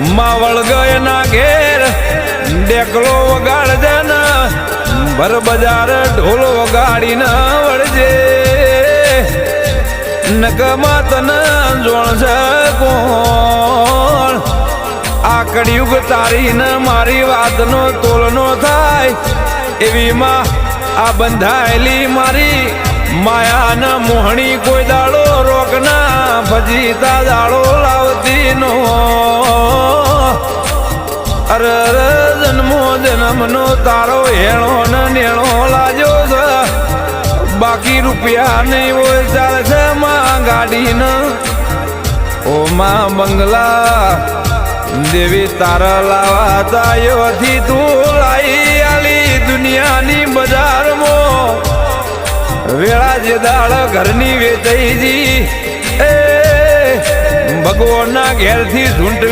માં વળગય ના ઘેર ડેકલો વગાડજે ને ભર બજાર ઢોલ વગાડીને વળજે નકમાં તને જોણશે કોણ આ કળિયુગ તારીને મારી વાતનો તોલનો થાય એવી માં આ બંધાયેલી મારી માયાના મોહણી કોઈ દાડો રોકના ભજીતા દાડો લાવતી નો અરે જન્મો જન્મનો તારો હેણો ને નેણો લાજો છે બાકી રૂપિયા નહીં હોય ચાલશે માં ગાડીને ઓ માં બંગલા દેવી તારા લાવા તાયોથી તું લાઈ આલી દુનિયાની બજારમાં વેળા જે દાળ ઘરની વેચાઈ જી એ ભગવાનના ઘેરથી ઝૂંટ